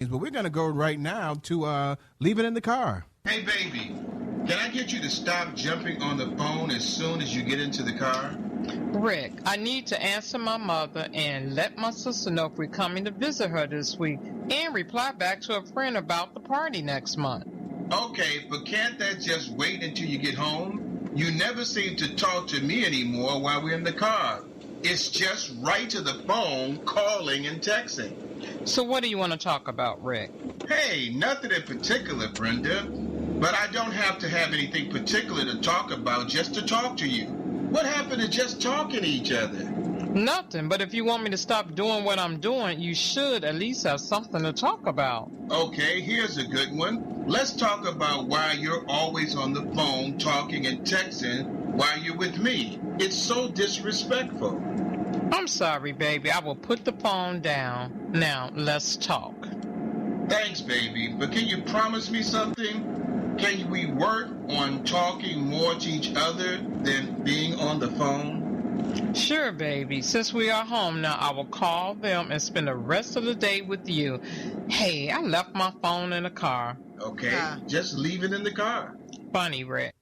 questions, but we're going to go right now to Leave It in the Car. Hey, baby, can I get you to stop jumping on the phone as soon as you get into the car? Rick, I need to answer my mother and let my sister know if we're coming to visit her this week and reply back to a friend about the party next month. Okay, but can't that just wait until you get home? You never seem to talk to me anymore while we're in the car. It's just right to the phone, calling and texting. So what do you want to talk about, Rick? Hey, nothing in particular, Brenda. But I don't have to have anything particular to talk about just to talk to you. What happened to just talking to each other? Nothing, but if you want me to stop doing what I'm doing, you should at least have something to talk about. Okay, here's a good one. Let's talk about why you're always on the phone talking and texting while you're with me. It's so disrespectful. I'm sorry, baby. I will put the phone down. Now, let's talk. Thanks, baby, but can you promise me something? Can we work on talking more to each other than being on the phone? Sure, baby. Since we are home now, I will call them and spend the rest of the day with you. Hey, I left my phone in the car. Okay, just leave it in the car. Funny, Rick.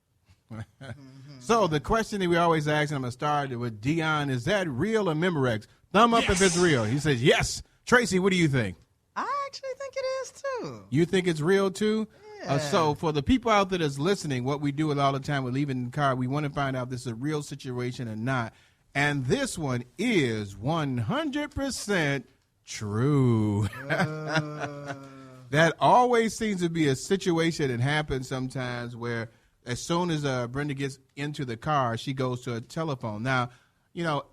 So the question that we always ask, and I'm going to start with Dion, is that real or Memorex? Thumb up if it's real. He says yes. Tracy, what do you think? I actually think it is, too. You think it's real, too? Yeah. So for the people out there that's listening, what we do all the time with leaving the car, we want to find out if this is a real situation or not. And this one is 100% true. That always seems to be a situation that happens sometimes where as soon as Brenda gets into the car, she goes to a telephone. Now, you know,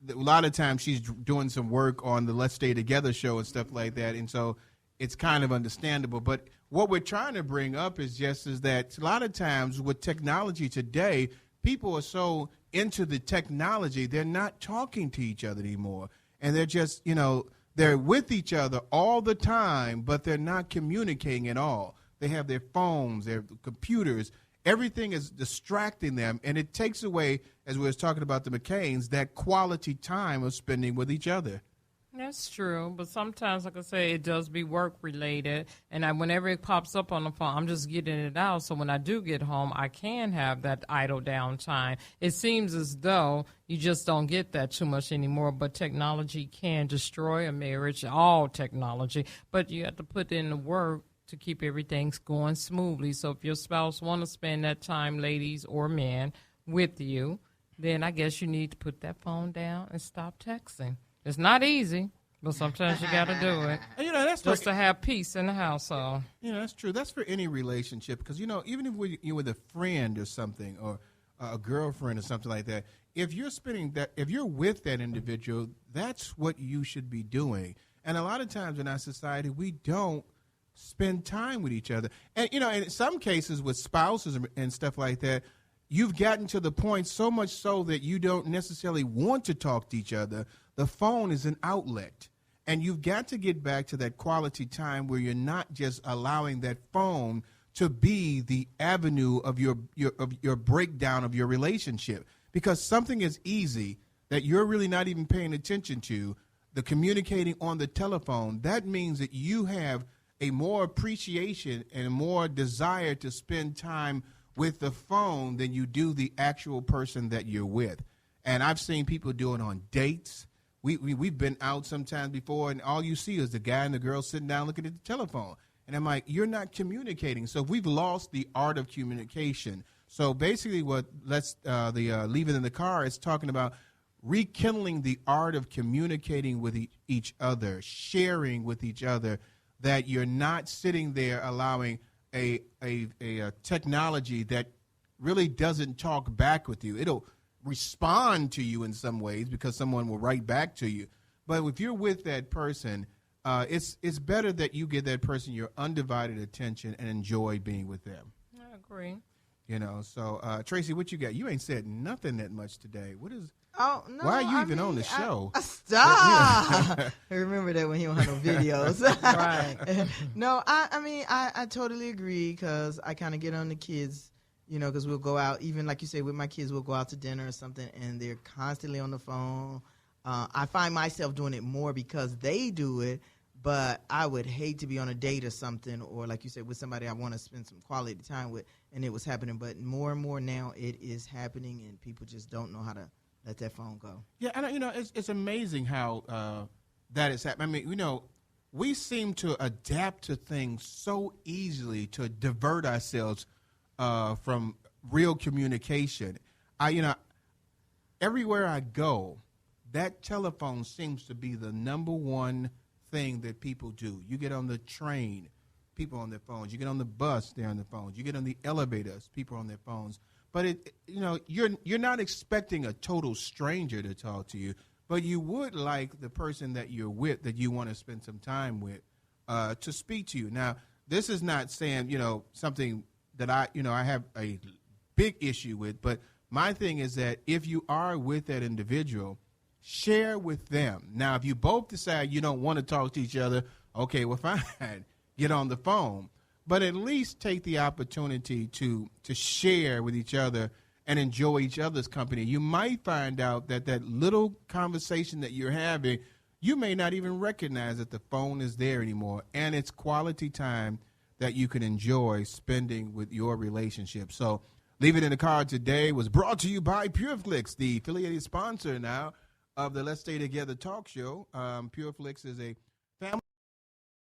a lot of times she's doing some work on the Let's Stay Together show and stuff like that. And so it's kind of understandable. But what we're trying to bring up is that a lot of times with technology today, people are so into the technology, they're not talking to each other anymore. And they're just, you know, they're with each other all the time, but they're not communicating at all. They have their phones, their computers. Everything is distracting them, and it takes away, as we were talking about the McCains, that quality time of spending with each other. That's true, but sometimes, like I say, it does be work-related, and whenever it pops up on the phone, I'm just getting it out, so when I do get home, I can have that idle downtime. It seems as though you just don't get that too much anymore, but technology can destroy a marriage, all technology, but you have to put in the work to keep everything going smoothly. So if your spouse want to spend that time, ladies or men, with you, then I guess you need to put that phone down and stop texting. It's not easy, but sometimes you got to do it. And, you know, that's just to have peace in the household. You know, that's true. That's for any relationship because, you know, even if you're with a friend or something or a girlfriend or something like that, if you're with that individual, that's what you should be doing. And a lot of times in our society, we don't spend time with each other. And, you know, in some cases with spouses and stuff like that, you've gotten to the point so much so that you don't necessarily want to talk to each other. The phone is an outlet. And you've got to get back to that quality time where you're not just allowing that phone to be the avenue of your breakdown of your relationship. Because something is easy that you're really not even paying attention to, the communicating on the telephone, that means that you have a more appreciation and a more desire to spend time with the phone than you do the actual person that you're with. And I've seen people do it on dates. We've been out sometimes before, and all you see is the guy and the girl sitting down looking at the telephone. And I'm like, you're not communicating. So we've lost the art of communication. So basically what Leave It in the Car is talking about rekindling the art of communicating with each other, sharing with each other, that you're not sitting there allowing a technology that really doesn't talk back with you. It'll respond to you in some ways because someone will write back to you. But if you're with that person, it's better that you give that person your undivided attention and enjoy being with them. I agree. You know, so Tracy, what you got? You ain't said nothing that much today. What is? Oh no! Why are you even on the show? Stop! I remember that when he don't have no videos. Right. No, I totally agree because I kind of get on the kids, you know, because we'll go out, even like you say, with my kids, we'll go out to dinner or something, and they're constantly on the phone. I find myself doing it more because they do it, But I would hate to be on a date or something, or like you said, with somebody I want to spend some quality time with, and it was happening. But more and more now, it is happening, and people just don't know how to let that phone go. Yeah, and it's amazing how that is happening. I mean, we seem to adapt to things so easily to divert ourselves from real communication. Everywhere I go, that telephone seems to be the number one thing that people do. You get on the train, people on their phones. You get on the bus, they're on their phones. You get on the elevators, people on their phones. But you're not expecting a total stranger to talk to you, but you would like the person that you're with, that you want to spend some time with, to speak to you. Now, this is not saying something that I have a big issue with, but my thing is that if you are with that individual, share with them. Now, if you both decide you don't want to talk to each other, okay, well, fine, get on the phone. But at least take the opportunity to share with each other and enjoy each other's company. You might find out that little conversation that you're having, you may not even recognize that the phone is there anymore. And it's quality time that you can enjoy spending with your relationship. So Leave It in the Car today was brought to you by PureFlix, the affiliated sponsor now of the Let's Stay Together talk show. PureFlix is a family